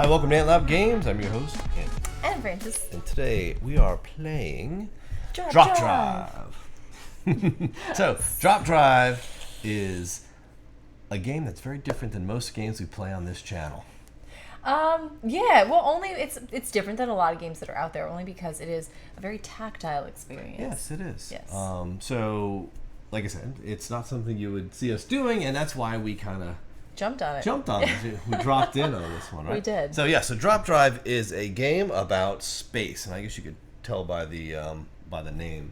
Hi, welcome to Ant Games. I'm your host, Andy. And Francis. And today we are playing Drop Drive. So, Drop Drive is a game that's very different than most games we play on this channel. Yeah, well, only it's different than a lot of games that are out there, only because it is a very tactile experience. Yes, it is. Yes. So, like I said, it's not something you would see us doing, and that's why we kind of jumped on it. We dropped in on this one, right? We did. So so Drop Drive is a game about space, and I guess you could tell by the name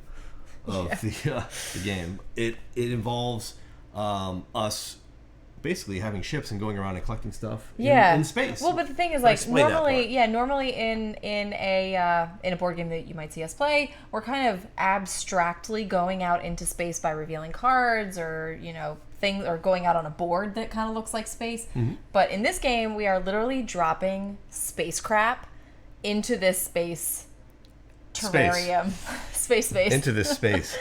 of the game. It involves us basically having ships and going around and collecting stuff in space. Well, but the thing is, like, normally in a board game that you might see us play, we're kind of abstractly going out into space by revealing cards or things, or going out on a board that kind of looks like space. Mm-hmm. But in this game, we are literally dropping space crap into this space terrarium, space into this space,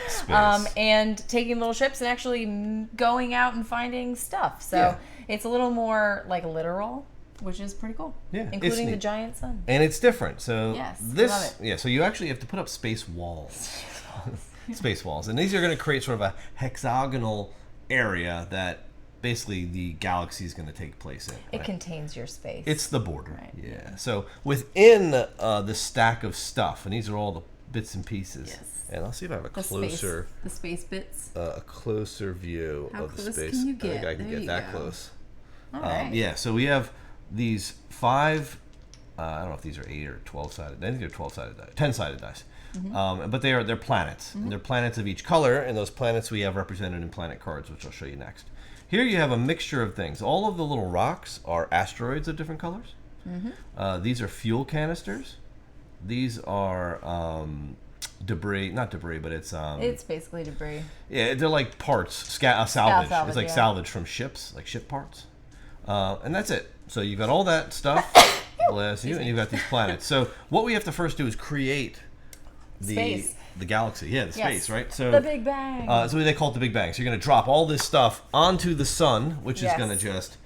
and taking little ships and actually going out and finding stuff. So it's a little more like literal, which is pretty cool. Yeah, including the giant sun. And it's different. So love it. So you actually have to put up space walls, space walls, and these are going to create sort of a hexagonal area that basically the galaxy is going to take place in. It contains your space. It's the border. Right. Yeah. So within the stack of stuff, and these are all the bits and pieces. Yes. And I'll see if I have a the space bits. A closer view How of the close space. Can you get? I think I can there get that close. All right. Yeah. So we have these 5. I don't know if these are 8 or 12-sided. I think they're 12-sided dice, 10-sided dice. Mm-hmm. But they're planets. Mm-hmm. And they're planets of each color, and those planets we have represented in planet cards, which I'll show you next. Here you have a mixture of things. All of the little rocks are asteroids of different colors. Mm-hmm. These are fuel canisters. These are debris, not debris, but it's basically debris. Yeah, they're like parts, salvage. It's like yeah. salvage from ships, like ship parts. And that's it. So you've got all that stuff, bless you, and you've got these planets. So what we have to first do is create the galaxy. Yeah, the space, right? So the Big Bang. So they call it the Big Bang. So you're going to drop all this stuff onto the sun, which is going to just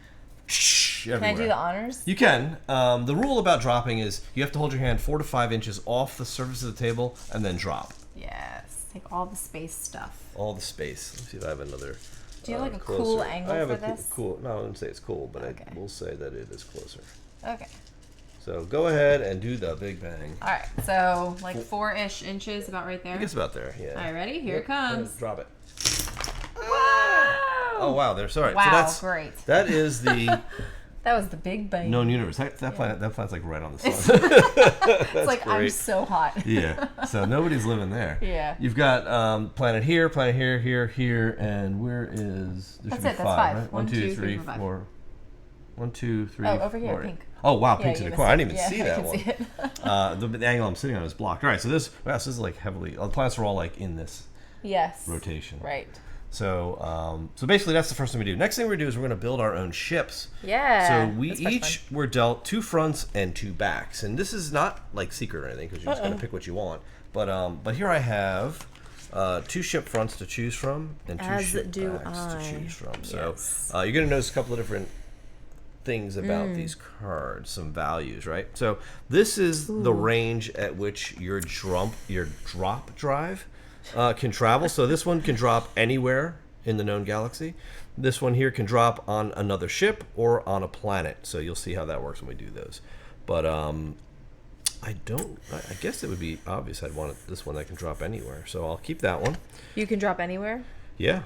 everywhere. Can I do the honors? You can. The rule about dropping is you have to hold your hand 4 to 5 inches off the surface of the table and then drop. Yes. Take all the space stuff. All the space. Let's see if I have another. Do you have like a cool angle for this? Cool. No, I wouldn't say it's cool, but I will say that it is closer. Okay. So go ahead and do the Big Bang. All right. So like 4-ish inches, about right there. I guess about there. Yeah. All right. Ready? Here it comes. Drop it. Whoa! Oh wow! There's all right. Wow! So that's great. That is the. That was the Big Bang. Known universe. That planet's like right on the sun. It's like, great. I'm so hot. Yeah. So nobody's living there. Yeah. You've got planet here, here, and where is? There That's should it. be That's 5, 5. right? 1, 2, 3, 4. 1, 2, 3. Oh, over here, 4. pink. Oh wow, pink's in the corner. I didn't even see that I one. See it. The angle I'm sitting on is blocked. All right. So this is like heavily. The planets are all like in this. Yes. Rotation. Right. So basically that's the first thing we do. Next thing we do is we're going to build our own ships. Yeah. So we each were dealt 2 fronts and 2 backs, and this is not like secret or anything because you're just going to pick what you want. But here I have 2 ship fronts to choose from and 2 ship backs to choose from. Yes. So you're going to notice a couple of different things about these cards, some values, right? So this is the range at which your drop drive can travel. So this one can drop anywhere in the known galaxy. This one here can drop on another ship or on a planet. So you'll see how that works when we do those. But I guess it would be obvious I'd want this one that can drop anywhere. So I'll keep that one. You can drop anywhere? Yeah.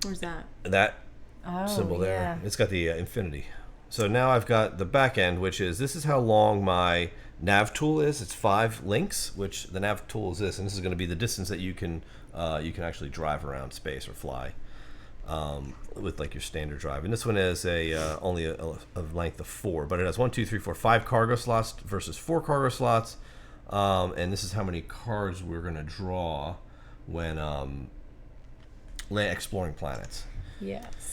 Where's that? That symbol there. Yeah. It's got the infinity. So now I've got the back end, which is this is how long my nav tool is. It's 5 links, which the nav tool is this, and this is going to be the distance that you can actually drive around space or fly with like your standard drive. And this one is only a length of 4, but it has 1, 2, 3, 4, 5 cargo slots versus 4 cargo slots. And this is how many cards we're going to draw when exploring planets. Yes.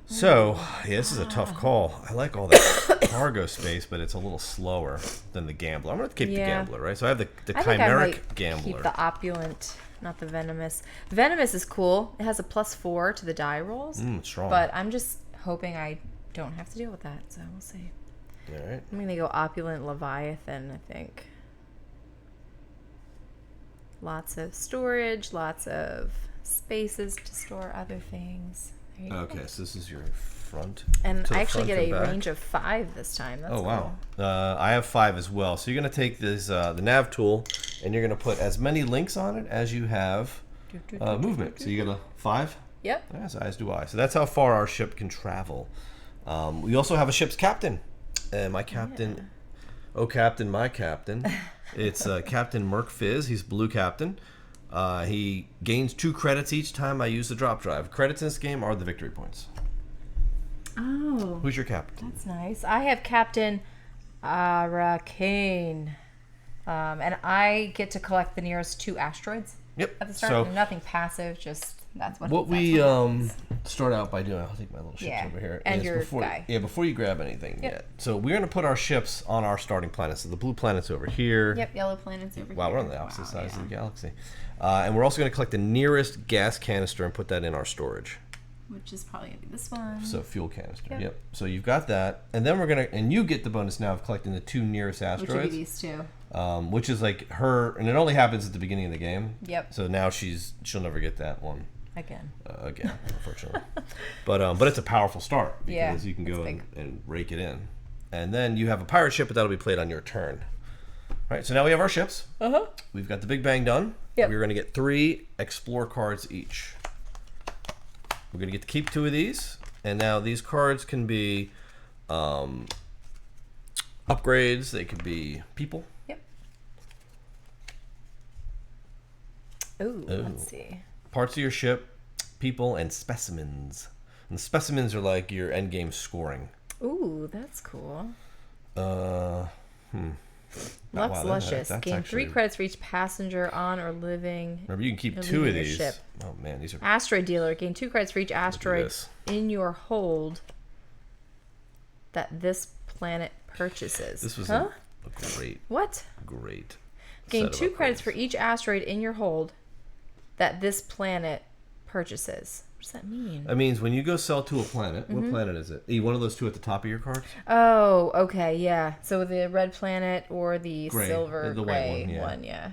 So, yeah, this is a tough call. I like all that cargo space, but it's a little slower than the Gambler. I'm going to keep the Gambler, right? So I have the Chimeric Gambler. Keep the Opulent, not the Venomous. Venomous is cool. It has a +4 to the die rolls. Strong. But I'm just hoping I don't have to deal with that, so we'll see. All right. I'm gonna go opulent Leviathan, I think. Lots of storage, lots of spaces to store other things. There you Okay, go. so this is your front. And to the I actually front get and a back. range of 5 this time. That's Oh, wow. cool. I have 5 as well. So you're going to take this the nav tool, and you're going to put as many links on it as you have movement. So you got a 5? Yep. Yes, as do I. So that's how far our ship can travel. We also have a ship's captain. And my captain, my captain. It's Captain Merc Fizz. He's blue captain. He gains 2 credits each time I use the drop drive. Credits in this game are the victory points. Oh. Who's your captain? That's nice. I have Captain Arcane. And I get to collect the nearest 2 asteroids Yep. at the start. So Nothing passive, just that's what we happens. start out by doing, I'll take my little ships over here. And is your before, guy. Yeah, before you grab anything Yep. yet. So we're going to put our ships on our starting planet. So the blue planet's over here. Yep, yellow planets over here. Wow, we're on the opposite sides of the galaxy. And we're also going to collect the nearest gas canister and put that in our storage. Which is probably going to be this one. So fuel canister. Yep. Yep. So you've got that. And then we're going to, and you get the bonus now of collecting the 2 nearest Which would be asteroids. these 2. Which is like her, and it only happens at the beginning of the game. Yep. So now she'll never get that one. Again. Again, unfortunately. But it's a powerful start because Yeah, you can go it's and rake it in. And then you have a pirate ship, but that'll be played on your turn. All right, so now we have our ships. Uh-huh. We've got the Big Bang done. Yep. We're going to get 3 explore cards each. We're going to get to keep 2 of these. And now these cards can be upgrades. They could be people. Yep. Ooh, let's see. Parts of your ship, people, and specimens. And the specimens are like your endgame scoring. Ooh, that's cool. Lux Lux Luscious. that's Gain actually- 3 credits for each passenger on or living. Remember, you can keep or 2 of leaving your these. ship. Oh man, these are Asteroid Dealer. Gain 2 credits for each asteroid this. in your hold that this planet purchases. This was huh? a great What? set Gain of 2 credits upgrades. for each asteroid in your hold that this planet purchases. What does that mean? That means when you go sell to a planet, what planet is it? One of those 2 at the top of your cards? Oh, okay, yeah. So the red planet or the Gray, silver the white gray one, yeah. yeah.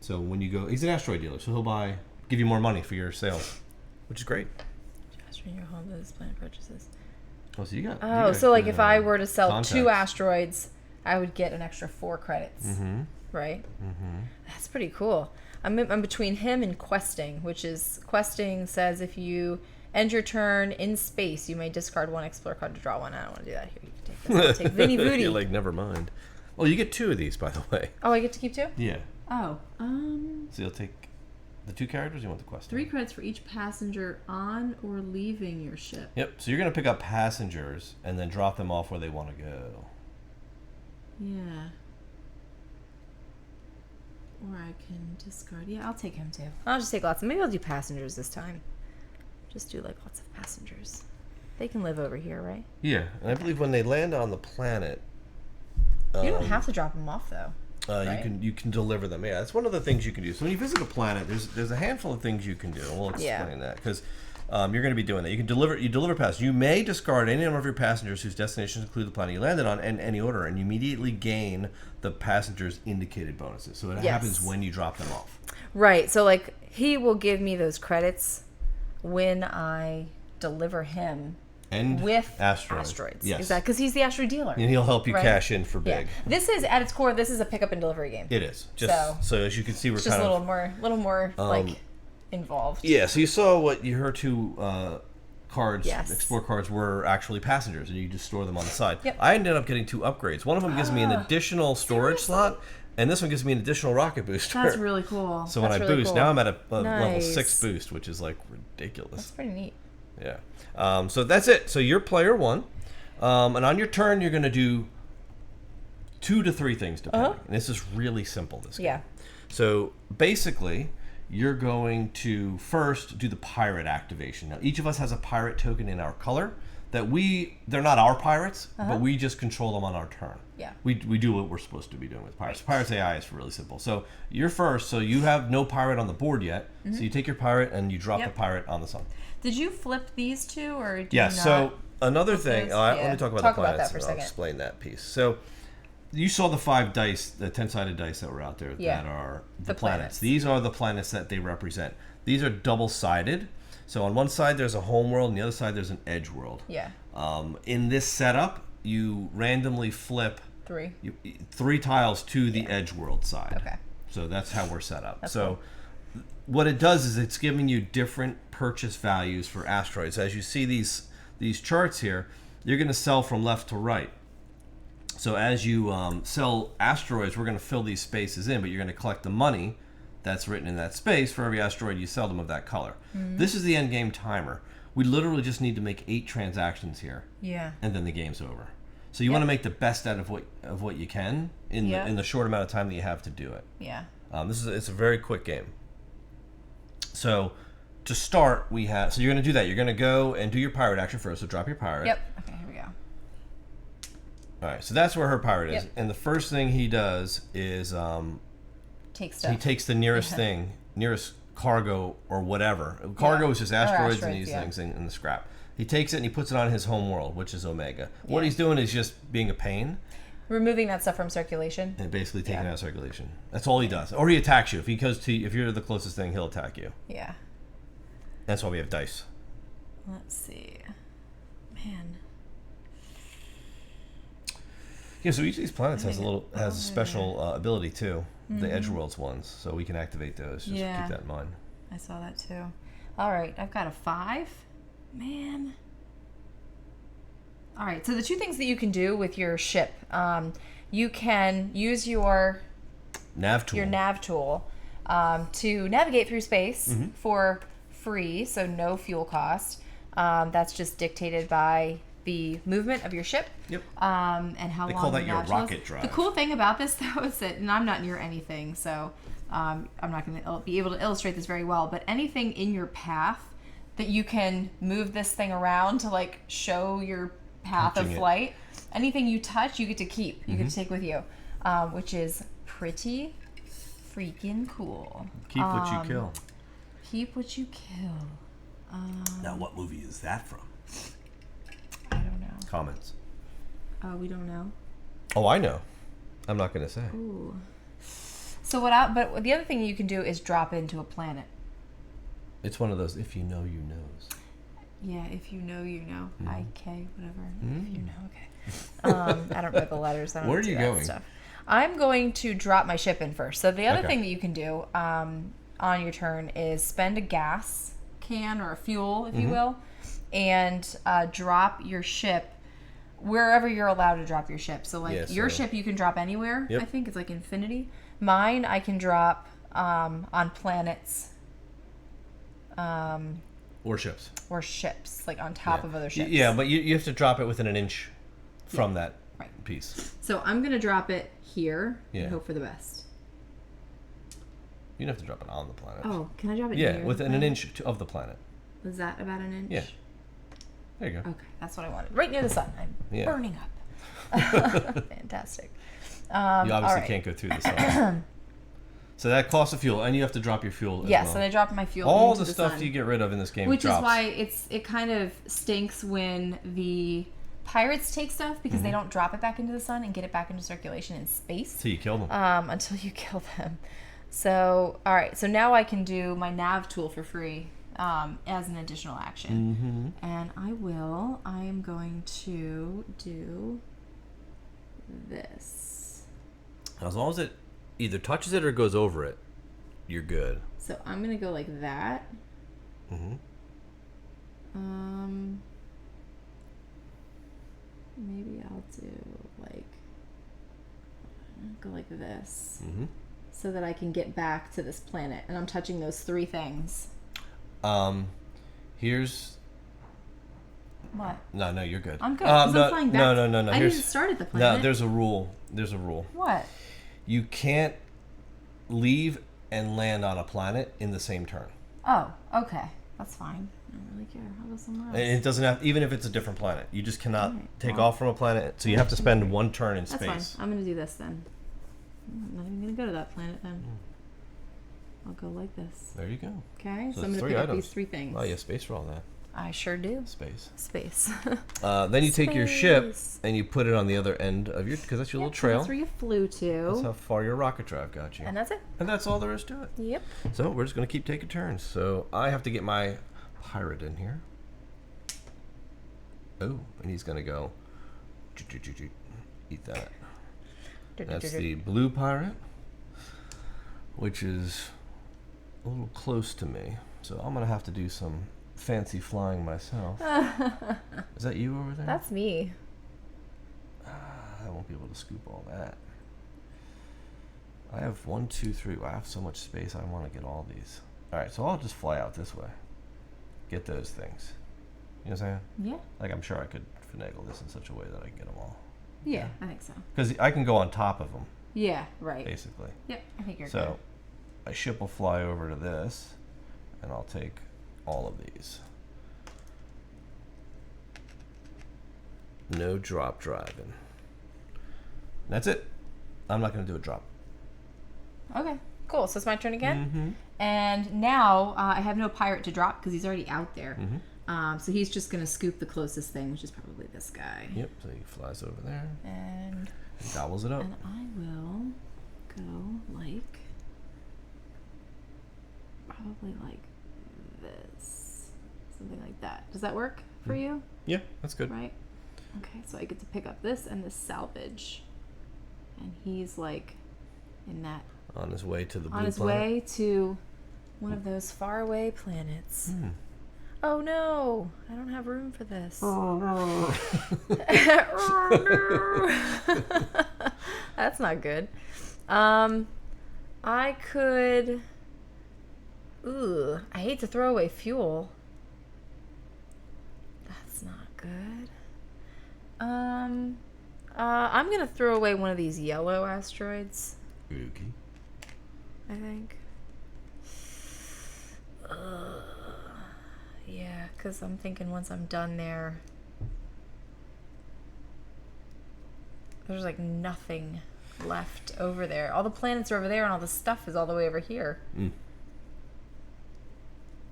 So when you go, he's an asteroid dealer, so he'll give you more money for your sales, which is great. Asteroid in your home that this planet purchases. Oh, so you got. Oh, so like if I were to sell contacts. 2 asteroids, I would get an extra 4 credits. Mm-hmm. Right? Mm-hmm. That's pretty cool. I'm between him and questing, which is questing says if you end your turn in space, you may discard 1 explore card to draw 1. I don't want to do that here. You can take this. I'll take Vinny Voodie. You're like, never mind. Well, you get 2 of these, by the way. Oh, I get to keep 2? Yeah. Oh. So you'll take the 2 characters. You want the quest? 3 credits for each passenger on or leaving your ship. Yep. So you're gonna pick up passengers and then drop them off where they want to go. Yeah. Or I can discard. Yeah, I'll take him too. I'll just take lots. Maybe I'll do passengers this time. Just do like lots of passengers. They can live over here, right? Yeah, and I believe when they land on the planet, You don't have to drop them off though. Right? you can deliver them. Yeah, that's one of the things you can do. So when you visit a planet, there's a handful of things you can do, and we'll explain that because you're going to be doing that. You deliver passengers. You may discard any number of your passengers whose destinations include the planet you landed on in any order, and you immediately gain the passengers' indicated bonuses. So it happens when you drop them off. Right. So like he will give me those credits when I deliver him And with asteroids. Yes. Exactly, because he's the asteroid dealer. And he'll help you Right? cash in for big. Yeah. This is at its core. This is a pickup and delivery game. It is. So as you can see, we're It's just kind a of little more like involved. Yeah, so you saw what her 2 cards, Yes. explore cards, were actually passengers, and you just store them on the side. Yep. I ended up getting 2 upgrades. One of them gives me an additional storage slot, and this one gives me an additional rocket booster. That's really cool. So when That's I really boost, cool. now I'm at a level Nice. 6 boost, which is like ridiculous. That's pretty neat. Yeah. So that's it. So you're player 1, and on your turn, you're going to do 2 to 3 things, depending. And this is really simple. This game. Yeah. So basically, you're going to first do the pirate activation. Now, each of us has a pirate token in our color that they're not our pirates, but we just control them on our turn. Yeah. We do what we're supposed to be doing with pirates. Pirates AI is really simple. So you're first, so you have no pirate on the board yet. So you take your pirate and you drop the pirate on the sun. Did you flip these 2 or did Yeah, you not? so Another thing, let me talk about the planets. About that for a second. I'll explain that piece. So, you saw the 5 dice, the 10-sided dice that were out there that are the planets. These are the planets that they represent. These are double-sided. So on one side there's a home world, and the other side there's an edge world. Yeah. In this setup, you randomly flip 3 tiles to the edge world side. Okay. So that's how we're set up. That's so cool. What it does is it's giving you different purchase values for asteroids. As you see these charts here, you're going to sell from left to right. So as you sell asteroids, we're going to fill these spaces in, but you're going to collect the money that's written in that space for every asteroid you sell them of that color. This is the end game timer. We literally just need to make 8 transactions here. Yeah. And then the game's over. So you want to make the best out of what you can in the short amount of time that you have to do it. Yeah. It's a very quick game. So to start, so you're going to do that. You're going to go and do your pirate action first. So drop your pirate. Yep. Okay, here we go. All right. So that's where her pirate is. And the first thing he does is take stuff. He takes the nearest thing, nearest cargo or whatever. Cargo is just asteroids and these things in the scrap. He takes it and he puts it on his home world, which is Omega. What he's doing is just being a pain. Removing that stuff from circulation. And basically taking it out of circulation. That's all he does. Or he attacks you. If you're the closest thing, he'll attack you. Yeah. That's why we have dice. Let's see. Man. Yeah, so each of these planets has a special ability too. The Edge Worlds ones, so we can activate those. Just keep that in mind. I saw that too. All right, I've got a 5. Man. All right, so the 2 things that you can do with your ship, you can use your nav tool to navigate through space for free, so no fuel cost. That's just dictated by the movement of your ship. Yep. And how long they call that your rocket drive. The cool thing about this, though, is that, and I'm not near anything, so I'm not going to be able to illustrate this very well, but anything in your path that you can move this thing around to like show your path of flight, anything you touch, you get to keep. You get to take with you, which is pretty freaking cool. Keep what you kill. Keep what you kill. Now, what movie is that from? I don't know. Comments. Oh, we don't know. Oh, I know. I'm not going to say. Ooh. So but the other thing you can do is drop into a planet. It's one of those if you know, you knows. Yeah, if you know, you know. IK, whatever. If you know, okay. I don't know the letters. I don't Where are you going? Stuff. I'm going to drop my ship in first. So the other thing that you can do on your turn is spend a gas can or a fuel, if you will, and drop your ship wherever you're allowed to drop your ship. So your ship you can drop anywhere. I think it's like infinity. Mine I can drop on planets. Or ships. Or ships, like on top of other ships. Yeah, but you have to drop it within an inch from that piece. So I'm going to drop it here and hope for the best. You don't have to drop it on the planet. Oh, can I drop it here? Yeah, within an inch of the planet. Was that about an inch? Yeah. There you go. Okay, that's what I wanted. Right near the sun. I'm burning up. Fantastic. You obviously can't go through the sun. So that costs of fuel, and you have to drop your fuel as well. And I dropped my fuel all into the stuff sun. You get rid of in this game Which drops. is why it kind of stinks when the pirates take stuff, because they don't drop it back into the sun and get it back into circulation in space. Until you kill them. Until you kill them. So, all right. So now I can do my nav tool for free as an additional action. And I am going to do this. As long as it either touches it or goes over it, you're good. So I'm going to go like that. Maybe I'll do go like this. So that I can get back to this planet. And I'm touching those 3 things. Here's... What? No, you're good. I'm good. I'm flying back. No. I need to start at the planet. No, there's a rule. What? You can't leave and land on a planet in the same turn. Oh, okay. That's fine. I don't really care. I'll go somewhere else. And it doesn't have, even if it's a different planet. You just cannot take off from a planet. So you have to spend 1 turn in space. That's fine. I'm going to do this then. I'm not even going to go to that planet then. I'll go like this. There you go. Okay, so So I'm going to pick up these 3 things. Oh, yeah, space for all that. I sure do. Space. Then you take your ship and you put it on the other end of your, because that's your little trail. That's where you flew to. That's how far your rocket drive got you. And that's it. And that's all there is to it. Yep. So we're just going to keep taking turns. So I have to get my pirate in here. Oh, and he's going to go eat that. That's the blue pirate, which is a little close to me. So I'm going to have to do some fancy flying myself. Is that you over there? That's me. I won't be able to scoop all that. I have 1, 2, 3. I have so much space. I want to get all these. All right, so I'll just fly out this way. Get those things. You know what I'm saying? Yeah. Like, I'm sure I could finagle this in such a way that I can get them all. Yeah, I think so. Because I can go on top of them. Yeah, right. Basically. Yep, I think you're good. So, my ship will fly over to this, and I'll take all of these. No drop driving. That's it. I'm not going to do a drop. Okay, cool. So it's my turn again. Mm-hmm. And now I have no pirate to drop because he's already out there. Mm-hmm. So he's just going to scoop the closest thing, which is probably this guy. Yep, so he flies over there. And gobbles it up. And I will go like, probably like this. Something like that. Does that work for you? Yeah, that's good. Right? Okay, so I get to pick up this and this salvage. And he's like in that. On his way to the blue planet? On his way to one of those faraway planets. Oh no, I don't have room for this. Oh no. Oh no. That's not good. I could. I hate to throw away fuel. That's not good. I'm gonna throw away one of these yellow asteroids. Okay. I think. Yeah, because I'm thinking once I'm done there, there's like nothing left over there. All the planets are over there and all the stuff is all the way over here.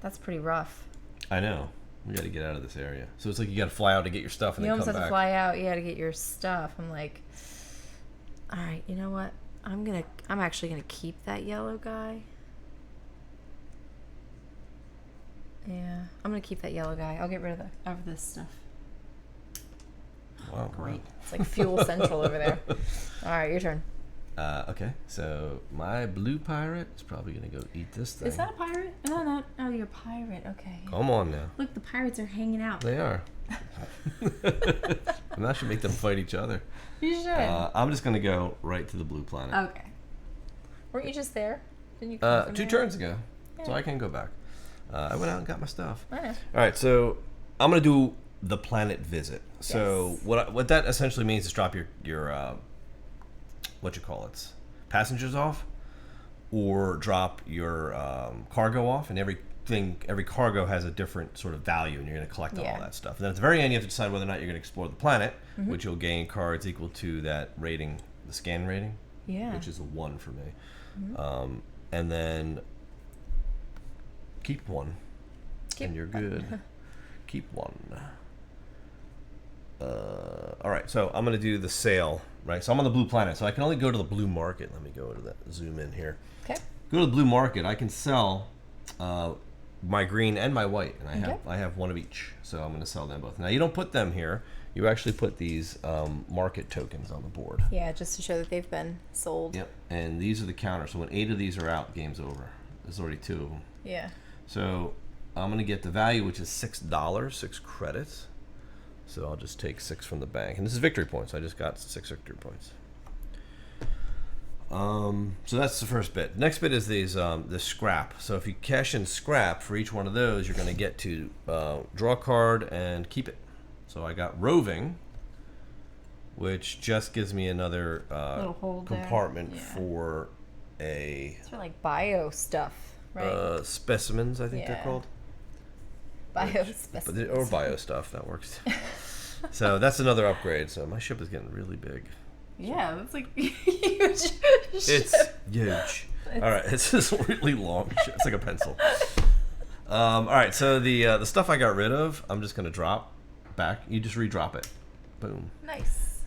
That's pretty rough. I know. We got to get out of this area. So it's like you got to fly out to get your stuff and then come back. You almost have to fly out, to get your stuff. I'm like, all right, you know what? I'm actually gonna keep that yellow guy. Yeah, I'm gonna keep that yellow guy. I'll get rid of this stuff. Wow, great! It's like fuel central over there. All right, your turn. Okay, so my blue pirate is probably gonna go eat this thing. Is that a pirate? No. Oh, you're a pirate. Okay. Come on now. Look, the pirates are hanging out. They are. And that should make them fight each other. You should. I'm just gonna go right to the blue planet. Okay. Weren't you just there? Didn't you come from 2 there? turns ago, Yeah. so I can go back. I went out and got my stuff. I know. All right, so I'm gonna do the planet visit. So Yes. what that essentially means is drop your what you call it, passengers off, or drop your cargo off, and every cargo has a different sort of value, and you're going to collect all that stuff. And then at the very end, you have to decide whether or not you're going to explore the planet, which you'll gain cards equal to that rating, the scan rating, which is a 1 for me. And then keep 1, and you're good. Keep 1. All right, so I'm going to do the sail, right? So I'm on the blue planet, so I can only go to the blue market. Let me go to that, zoom in here. Okay. Go to the blue market. I can sell my green and my white, and I have one of each, so I'm going to sell them both. Now, you don't put them here. You actually put these market tokens on the board. Yeah, just to show that they've been sold. Yep, and these are the counters. So when 8 of these are out, game's over. There's already 2 of them. Yeah. So I'm going to get the value, which is $6, 6 credits. So I'll just take 6 from the bank. And this is victory points. I just got 6 victory points. So that's the first bit. Next bit is these the scrap. So if you cash in scrap for each one of those, you're going to get to draw a card and keep it. So I got roving, which just gives me another compartment for a... It's for like bio stuff, right? Specimens, I think they're called. Specimens. Or bio stuff, that works. So that's another upgrade. So my ship is getting really big. Yeah, that's like huge. It's huge. All right, it's this really long ship. It's like a pencil. All right, so the stuff I got rid of, I'm just gonna drop back. You just redrop it. Boom. Nice.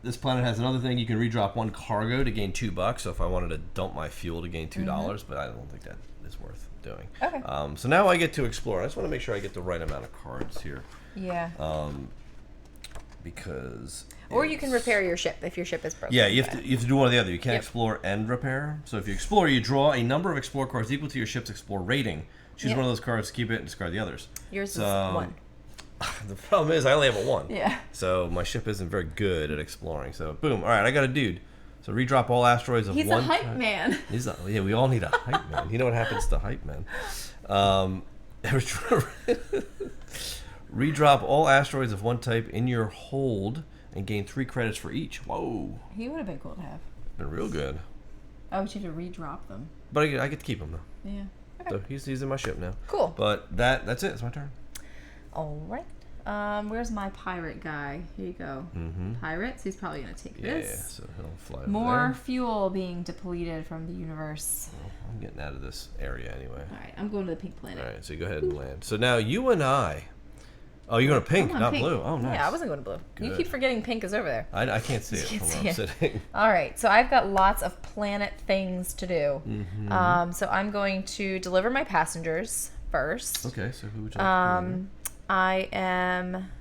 This planet has another thing. You can redrop one cargo to gain $2. So if I wanted to dump my fuel to gain $2, but I don't think that is worth doing. Okay. So now I get to explore. I just want to make sure I get the right amount of cards here. Yeah. Because. Or you can repair your ship if your ship is broken. Yeah, you have to do one or the other. You can't explore and repair. So if you explore, you draw a number of explore cards equal to your ship's explore rating. Choose one of those cards, keep it, and discard the others. Yours is 1. The problem is I only have a 1. Yeah. So my ship isn't very good at exploring. So boom. All right, I got a dude. So redrop all asteroids of 1. He's a hype man. Yeah, we all need a hype man. You know what happens to hype men. Redrop all asteroids of 1 type in your hold and gain 3 credits for each. Whoa. He would have been cool to have. Been real good. I would you to redrop them. But I get to keep him though. Yeah. Okay. So he's in my ship now. Cool. But that's it. It's my turn. All right. Where's my pirate guy? Here you go. Pirates. He's probably gonna take this. Yeah. So he'll fly over More there. fuel being depleted from the universe. Well, I'm getting out of this area anyway. All right. I'm going to the pink planet. All right. So you go ahead and land. So now you and I. Oh, you're going to pink, not pink. blue. Oh, nice. Yeah, I wasn't going to blue. Good. You keep forgetting pink is over there. I can't see it from where I'm sitting. All right, so I've got lots of planet things to do. So I'm going to deliver my passengers first. Okay, so who would you like to do? I am...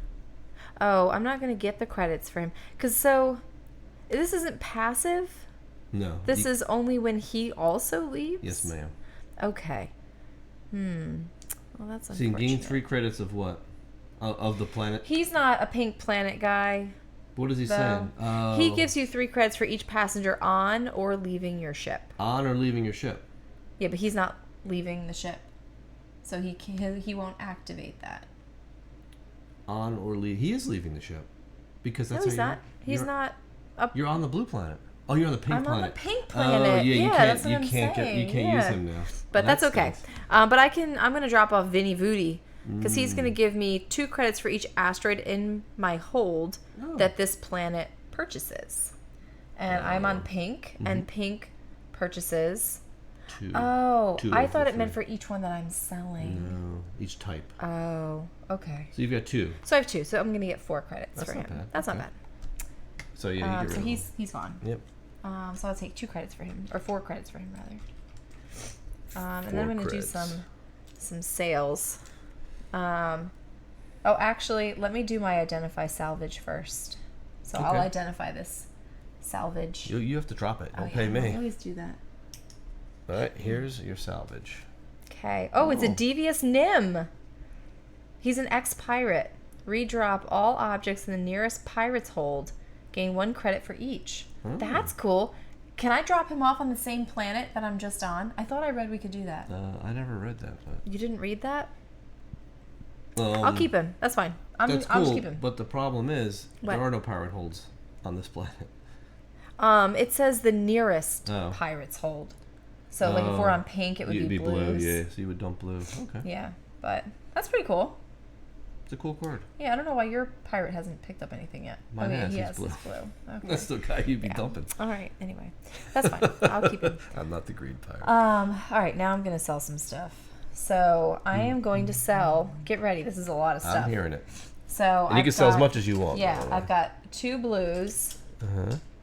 Oh, I'm not going to get the credits for him. Because this isn't passive? No. This is only when he also leaves? Yes, ma'am. Okay. Well, that's unfortunate. So you can gain 3 credits of what? Of the planet? He's not a pink planet guy. What is he saying? He gives you 3 credits for each passenger on or leaving your ship. On or leaving your ship? Yeah, but he's not leaving the ship, so he won't activate that. On or leave? He is leaving the ship, because that's No, he's not. He's not. You're on the blue planet. Oh, you're on the pink planet. I'm on the pink planet. Oh, yeah, that's what I'm saying. You can't use him now. But Well, that's okay. But I'm gonna drop off Vinny Voodie. Because he's going to give me 2 credits for each asteroid in my hold that this planet purchases. And I'm on pink, and pink purchases... 2. Oh, 2 I of thought the it meant 3. for each one that I'm selling. No, each type. Oh, okay. So you've got 2. So I have 2, so I'm going to get 4 credits That's for not him. bad. That's Okay. not bad. So yeah, you get rid So of him. he's gone. Yep. So I'll take 2 credits for him, or 4 credits for him, rather. And then I'm going to do some sales. Actually, let me do my identify salvage first. So I'll identify this salvage. You have to drop it. Don't pay I me. always do that. All right, here's your salvage. Okay. Oh, it's a devious Nim. He's an ex-pirate. Redrop all objects in the nearest pirate's hold. Gain 1 credit for each. That's cool. Can I drop him off on the same planet that I'm just on? I thought I read we could do that. I never read that. But... You didn't read that? I'll keep him. That's fine. That's cool, I'll just keep him. but the problem is What? there are no pirate holds on this planet. It says the nearest pirate's hold. So like if we're on pink, it would You'd be blues. blue, yeah. So you would dump blue. Okay. Yeah, but that's pretty cool. It's a cool card. Yeah, I don't know why your pirate hasn't picked up anything yet. Mine has. He He's has. blue. He's blue. Okay. That's the guy you'd be dumping. All right. Anyway, that's fine. I'll keep him. I'm not the greed pirate. All right. Now I'm gonna sell some stuff. So I am going to sell. Get ready. This is a lot of stuff. I'm hearing it. So And you can sell as much as you want. Yeah, I've got 2 blues,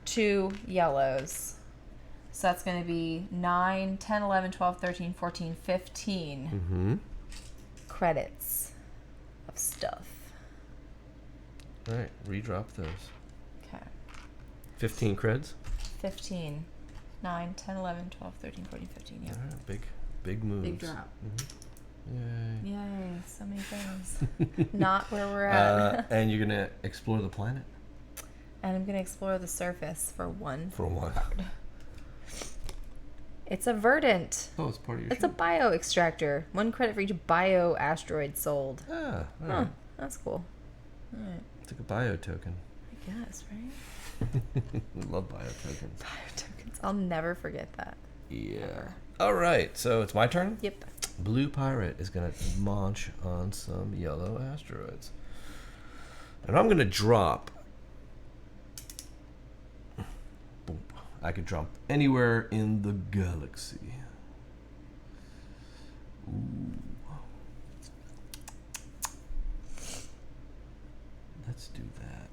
2 yellows. So that's going to be 9, 10, 11, 12, 13, 14, 15 credits of stuff. All right, redrop those. Okay. 15 creds. 15. 9, 10, 11, 12, 13, 14, 15. Yeah. All right, big moves. Big drop. Yay. Yay, so many things. Not where we're at. And you're going to explore the planet? And I'm going to explore the surface for 1 card. It's a verdant. Oh, it's part of your It's a bio extractor. 1 credit for each bio asteroid sold. all right. That's cool. All right. It's like a bio token. I guess, right? I love bio tokens. Bio tokens. I'll never forget that. Yeah. Ever. All right, so it's my turn? Yep. Blue pirate is going to launch on some yellow asteroids. And I'm going to drop... Boom. I could drop anywhere in the galaxy. Ooh. let's do that.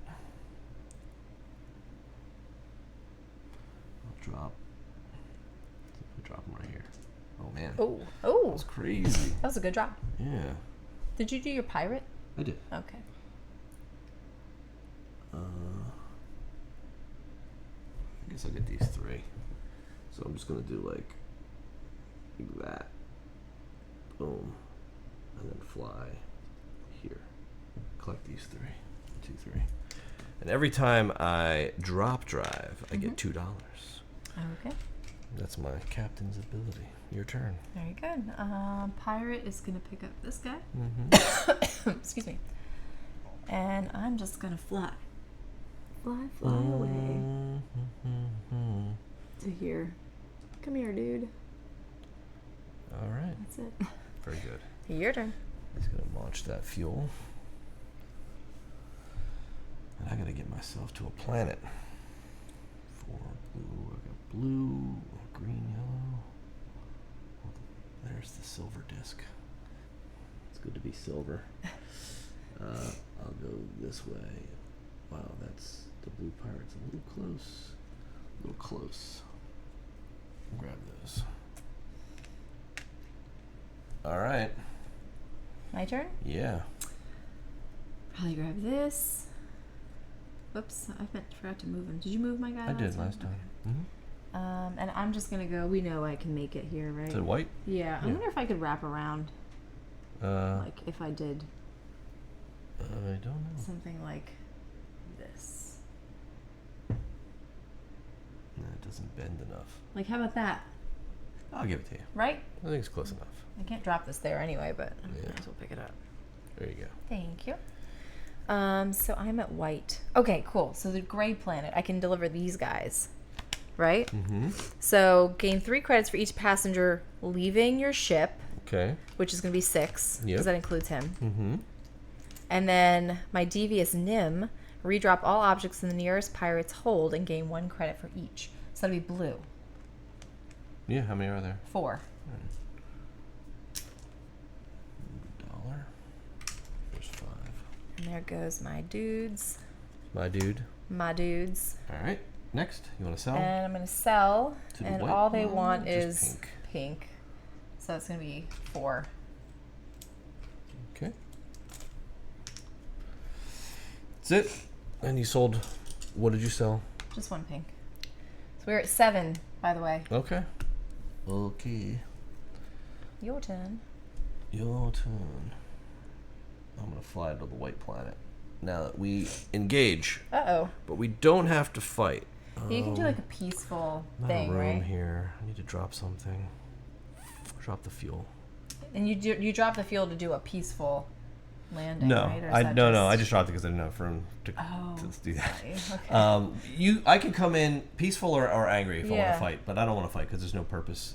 I'll drop them right here. Oh man. Oh. Oh. That's crazy. That was a good drop. Yeah. Did you do your pirate? I did. Okay. I guess I'll get these 3. So I'm just gonna do like that. Boom. And then fly here. Collect these 3. 2, 3. And every time I drop drive, I get $2. Okay. That's my captain's ability. Your turn. Very good. Pirate is going to pick up this guy. Excuse me. And I'm just going to fly. Fly away. To here. Come here, dude. All right. That's it. Very good. Your turn. He's going to launch that fuel. And I got to get myself to a planet. 4 blue. I got blue, green, yellow. There's the silver disc. It's good to be silver. I'll go this way. Wow, that's the blue pirate's a little close. A little close. Grab those. All right. My turn? Yeah. Probably grab this. Whoops, I forgot to move him. Did you move my guy? I did last time. Okay. And I'm just gonna go. We know I can make it here, right? Is it white? Yeah. I wonder if I could wrap around. Like if I did. I don't know. Something like this. No, it doesn't bend enough. Like how about that? I'll give it to you. Right? I think it's close enough. I can't drop this there anyway, but I might as well pick it up. There you go. Thank you. So I'm at white. Okay, cool. So the gray planet, I can deliver these guys, right? Mm-hmm. So gain 3 credits for each passenger leaving your ship. Okay. Which is going to be 6, because that includes him. Mm-hmm. And then my devious Nim, redrop all objects in the nearest pirate's hold and gain 1 credit for each. So that'd be blue. Yeah, how many are there? 4. $1. There's 5. And there goes my dudes. My dude. My dudes. All right. Next, you want to sell? And I'm going to sell. To the And white all they one, want just is pink. So it's going to be 4. Okay. That's it. And you sold, what did you sell? Just 1 pink. So we're at 7, by the way. Okay. Okay. Your turn. Your turn. I'm going to fly to the white planet. Now that we engage. Uh-oh. But we don't have to fight. You can do like a peaceful Not thing, a room right? here. I need to drop something. Drop the fuel. And you drop the fuel to do a peaceful landing, No, right? Or is I that no. I just dropped it because I didn't have room to do that. Okay. I can come in peaceful or angry if I want Yeah. to fight, but I don't want to fight because there's no purpose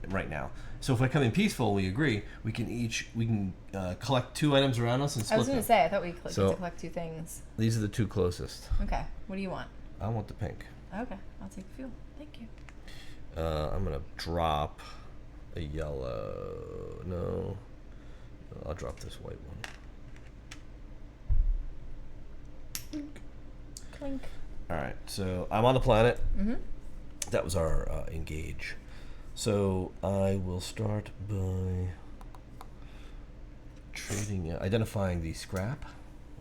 right now. So if I come in peaceful, we agree. We can collect 2 items around us and split I was going them. to say, I thought we could So- collect 2 things. These are the 2 closest. Okay. What do you want? I want the pink. Okay. I'll take the fuel. Thank you. I'm gonna drop a yellow. No, I'll drop this white one. Clink. All right, so I'm on the planet. Mm-hmm. That was our engage. So I will start by trading, identifying the scrap,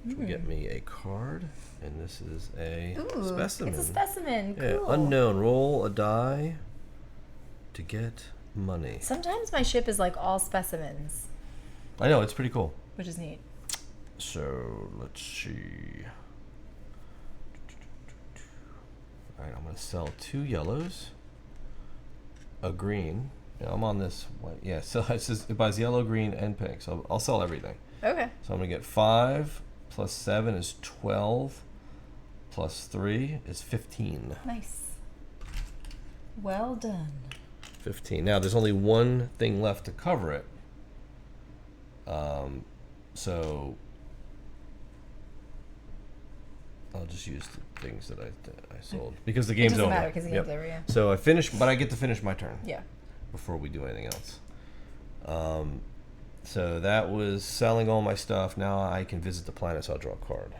which will get me a card, and this is a specimen. It's a specimen. Cool. Yeah, unknown. Roll a die to get money. Sometimes my ship is like all specimens, I know, it's pretty cool. which is neat. So let's see. All right, I'm going to sell 2 yellows, a green. Yeah, I'm on this one. Yeah, so it says it buys yellow, green, and pink. So I'll sell everything. Okay. So I'm going to get 5 plus 7 is 12 plus 3 is 15. Nice. Well done. 15. Now there's only 1 thing left to cover it. So I'll just use the things that I sold because the game's It doesn't over. matter because the game's over, yeah. So I finish, but I get to finish my turn. Yeah. Before we do anything else. So that was selling all my stuff. Now I can visit the planet, so I'll draw a card.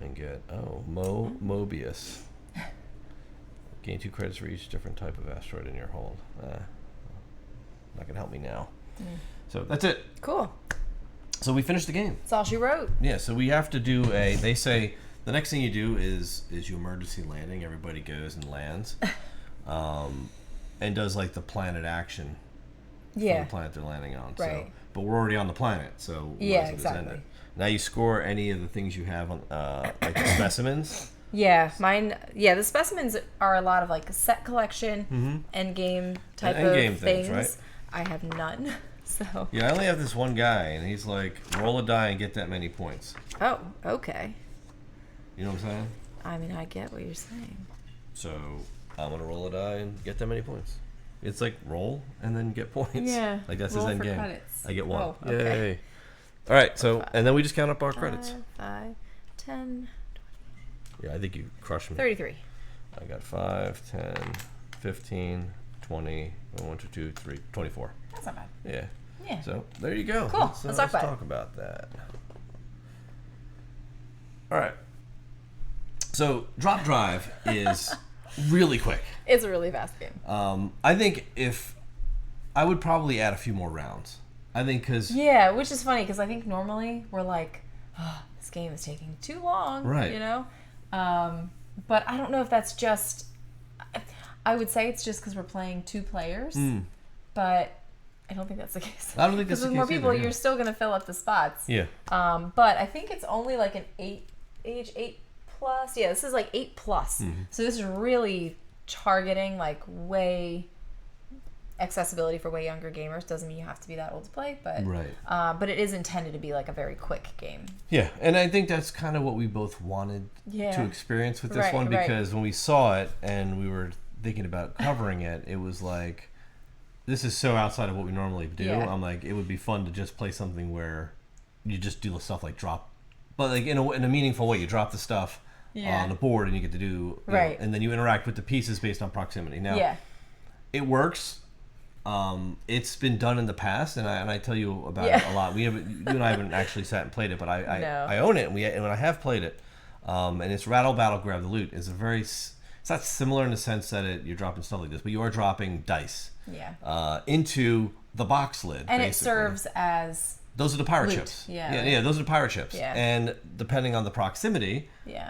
and get Mobius. Gain 2 credits for each different type of asteroid in your hold. Not gonna help me now. So that's it. Cool. So we finished the game. That's all she wrote. Yeah. So we have to do they say the next thing you do is you emergency landing. Everybody goes and lands, and does like the planet action. Yeah. For the planet they're landing on. Right. So, but we're already on the planet, so yeah, exactly. Now you score any of the things you have on like the specimens. Yeah, mine. Yeah, the specimens are a lot of like set collection, end game type of things. Right? I have none. So. Yeah, I only have this one guy, and he's like, roll a die and get that many points. Oh, okay. You know what I'm saying? I mean, I get what you're saying. So I'm gonna roll a die and get that many points. It's like roll and then get points. Yeah. Like that's roll his end for game. Credits. I get 1. Oh, okay. Yay! All right, so and then we just count up our credits. 5, 10. Yeah, I think you crushed me. 33. I got 5, 10, 15, 20, 1, 2, 2, 3, 24. That's not bad. Yeah. Yeah. So there you go. Cool. Let's talk about that. All right. So drop drive is really quick. It's a really fast game. I think if I would probably add a few more rounds. I think because which is funny because I think normally we're like, oh, this game is taking too long, right? You know, but I don't know if that's just. I would say it's just because we're playing 2 players, but I don't think that's the case. I don't think that's the case. Because with more people, either, you're still going to fill up the spots. Yeah. But I think it's only like an age 8 plus. Yeah, this is like 8 plus. So this is really targeting like way accessibility for way younger gamers. Doesn't mean you have to be that old to play, but right. But it is intended to be like a very quick game. Yeah, and I think that's kind of what we both wanted to experience with this one because when we saw it and we were thinking about covering it, it was like, this is so outside of what we normally do. Yeah. I'm like, it would be fun to just play something where you just do the stuff like drop, but like in a meaningful way. You drop the stuff on the board and you get to do, you know, and then you interact with the pieces based on proximity. Now, it works. It's been done in the past, and I tell you about it a lot. You and I haven't actually sat and played it, but I own it, and when I have played it, and it's rattle, battle, grab the loot. It's not similar in the sense that you're dropping stuff like this, but you are dropping dice into the box lid, and basically. It serves as those are the pirate loot. chips. Yeah, those are the pirate chips. Yeah. And depending on the proximity,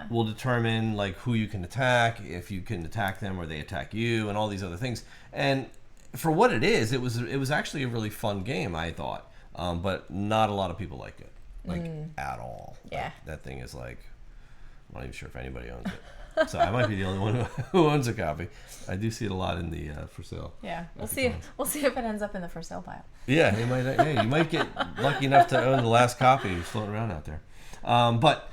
will determine like who you can attack, if you can attack them or they attack you, and all these other things. And for what it is, it was actually a really fun game, I thought, but not a lot of people liked it, like at all. Yeah, like, that thing is like, I'm not even sure if anybody owns it. So I might be the only one who owns a copy. I do see it a lot in the for sale. Yeah, we'll see if it ends up in the for sale pile. Yeah, you might get lucky enough to own the last copy floating around out there. But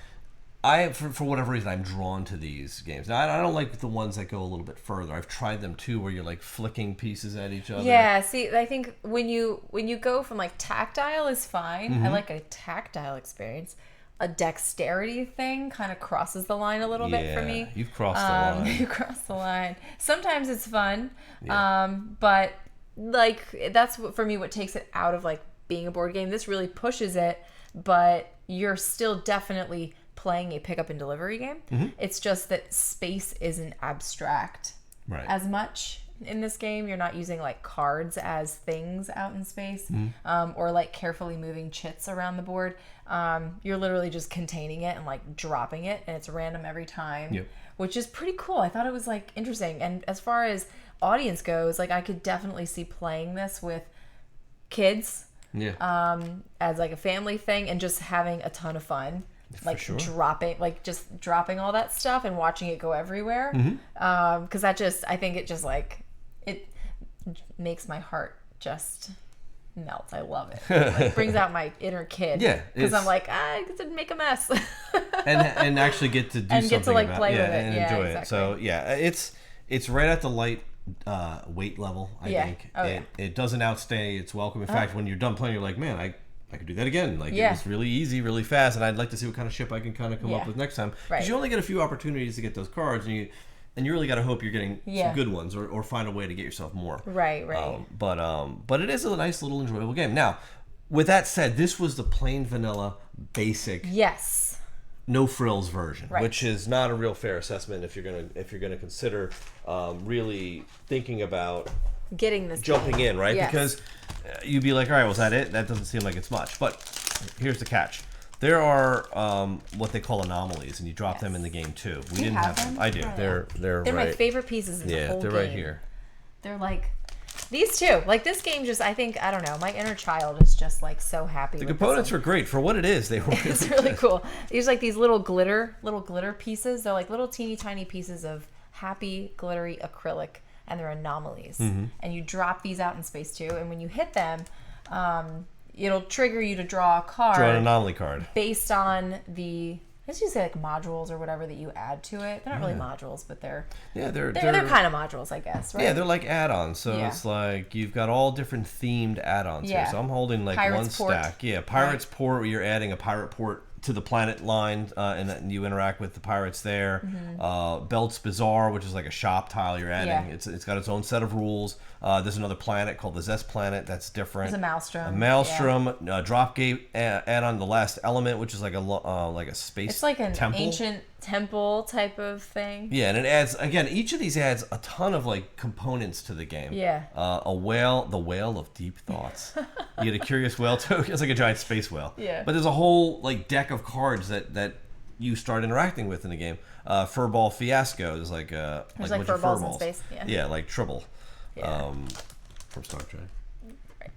for whatever reason, I'm drawn to these games. Now, I don't like the ones that go a little bit further. I've tried them too, where you're like flicking pieces at each other. Yeah, see, I think when you go from like tactile is fine. I like a tactile experience. A dexterity thing kind of crosses the line a little bit for me. You've crossed the line. You cross the line. Sometimes it's fun, but like that's for me what takes it out of like being a board game. This really pushes it, but you're still definitely playing a pick up and delivery game. It's just that space isn't abstract as much in this game. You're not using like cards as things out in space, or like carefully moving chits around the board. You're literally just containing it and like dropping it, and it's random every time, which is pretty cool. I thought it was like interesting. And as far as audience goes, like I could definitely see playing this with kids, as like a family thing, and just having a ton of fun. Like dropping all that stuff and watching it go everywhere. Because I think it just like it makes my heart just melt. I love it. It brings out my inner kid. Yeah, because I'm like, I get to make a mess and actually get to do and something get to like about play it. with it And enjoy exactly. it. So it's right at the light weight level. I think it doesn't outstay its welcome. In fact, when you're done playing, you're like, man, I could do that again. Like it was really easy, really fast, and I'd like to see what kind of ship I can kind of come up with next time. Because you only get a few opportunities to get those cards, and you really got to hope you're getting some good ones, or find a way to get yourself more. Right. But it is a nice little enjoyable game. Now, with that said, this was the plain vanilla basic. no frills version, Right. which is not a real fair assessment if you're gonna consider really thinking about Getting this jumping in, right? Yes. Because you'd be like, all right, was that it? That doesn't seem like it's much. But here's the catch. There are what they call anomalies, and you drop them in the game too. We didn't have them. I do. Oh, They're they're right. my favorite pieces in the whole game. They're right here. They're like these two. Like this game just, I think, I don't know, my inner child is just like so happy. The with components this were great for what it is. They were. It's really cool. There's like these little glitter pieces. They're like little teeny tiny pieces of happy glittery acrylic, and they're anomalies. And you drop these out in space too. And when you hit them, it'll trigger you to draw a card. Draw an anomaly card based on the, let's just say like modules or whatever that you add to it. They're not really modules, but they're kind of modules, I guess, right? Yeah, they're like add-ons. So Yeah. it's like you've got all different themed add-ons here. So I'm holding like Pirate's one Port. stack. Yeah, Pirate's Port, where you're adding a pirate port to the planet line, and you interact with the pirates there. Belt's Bazaar, which is like a shop tile you're adding. Yeah. It's got its own set of rules. There's another planet called the Zest Planet that's different. There's a Maelstrom. A Maelstrom, Dropgate add-on, the Last Element, which is like a space. It's like an temple. ancient temple type of thing. Yeah, and it adds, again, each of these adds a ton of like components to the game. Yeah. The whale of deep thoughts. You get a curious whale token. It's like a giant space whale. Yeah. But there's a whole like deck of cards that you start interacting with in the game. Furball Fiasco. There's like There's like furballs in space. Yeah. Yeah, like Tribble. Yeah. From Star Trek. Right.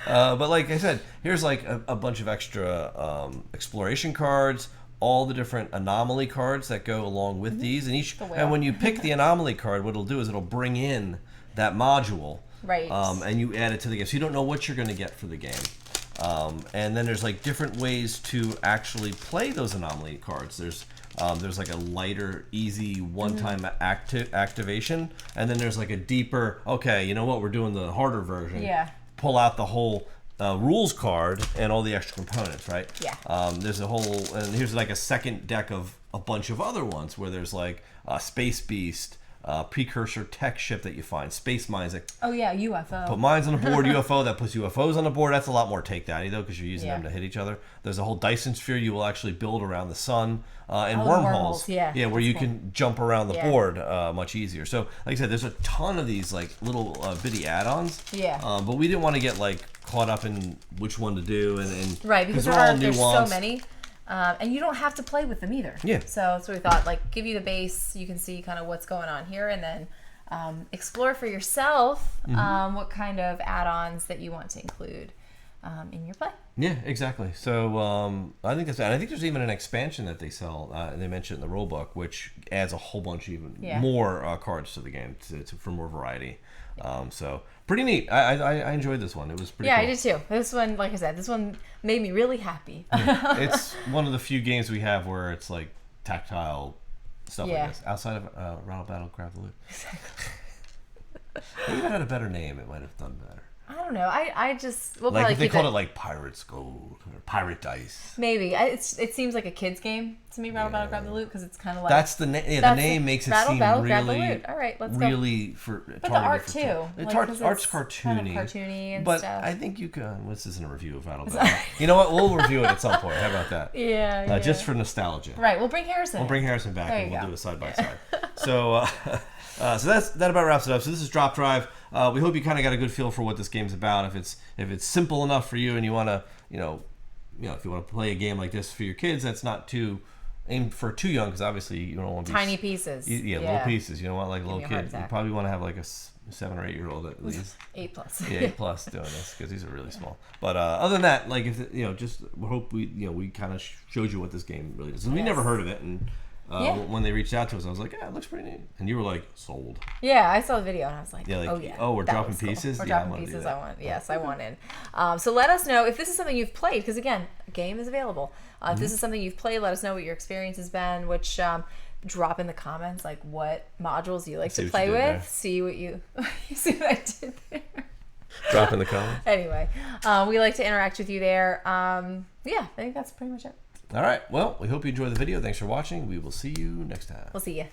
But like I said, here's like a bunch of extra exploration cards, all the different anomaly cards that go along with these, and when you pick the anomaly card, what it'll do is it'll bring in that module, Right. And you add it to the game, so you don't know what you're going to get for the game. And then there's like different ways to actually play those anomaly cards. There's like a lighter, easy one-time activation, and then there's like a deeper. Okay, you know what? We're doing the harder version. Yeah. Pull out the whole rules card and all the extra components, right? Yeah. There's a whole, and here's like a second deck of a bunch of other ones where there's like Space Beast, precursor tech ship that you find, space mines that Oh yeah, UFO. put mines on the board, UFO that puts UFOs on the board. That's a lot more take daddy though, because you're using them to hit each other. There's a whole Dyson sphere you will actually build around the sun, and wormholes. Yeah, where you can jump around the board much easier. So like I said, there's a ton of these like little bitty add-ons. Yeah. But we didn't want to get like caught up in which one to do, and Right, because they're all there's nuanced. so many. And you don't have to play with them either. Yeah. So we thought, like, give you the base. You can see kind of what's going on here, and then explore for yourself what kind of add-ons that you want to include in your play. Yeah, exactly. So I think that's. And I think there's even an expansion that they sell. And they mentioned in the rule book, which adds a whole bunch even more cards to the game for more variety. So pretty neat. I enjoyed this one. It was pretty. Yeah, cool. I did too. This one, like I said, this one made me really happy. Yeah. It's one of the few games we have where it's like tactile stuff like this. Outside of Rattle Battle Grab the Loot. Maybe if it had a better name, it might have done better. I don't know. I just we'll Like probably if they keep called it like Pirates Gold or Pirate Dice. Maybe it seems like a kid's game to me. Rattle Battle Grab the Loot, because it's kind of like That's the name. Yeah, the name makes it Rattle seem Battle really, Grab the Loot. All right, let's go. really for. But the art too. It's Like, 'cause art's it's cartoony. kind of cartoony and but stuff. I think you can. This isn't a review of Rattle Battle. You know what? We'll review it at some point. How about that? Yeah. Just for nostalgia. Right. We'll bring Harrison. We'll bring Harrison back There and you we'll go. do a side by side. So that about wraps it up. So this is Drop Drive. We hope you kind of got a good feel for what this game's about. If it's simple enough for you and you want to, if you want to play a game like this for your kids, that's not too aimed for too young, because obviously you don't want to be tiny pieces. little pieces. You don't want like a little me a heart kid. You attack. probably want to have like a 7 or 8 year old at least. 8+. Yeah, 8+ doing this, because these are really small. But other than that, like if just hope we kind of showed you what this game really is. We never heard of it, and when they reached out to us, I was like, yeah, it looks pretty neat. And you were like, sold. Yeah, I saw the video and I was like, we're that dropping looks cool. pieces. We're Yeah, dropping pieces. I want in. So let us know if this is something you've played, because again, a game is available. If this is something you've played, let us know what your experience has been. Which drop in the comments like what modules you like to play with. There. See what you see what I did there. Drop in the comments. Anyway, we like to interact with you there. I think that's pretty much it. All right. Well, we hope you enjoyed the video. Thanks for watching. We will see you next time. We'll see you.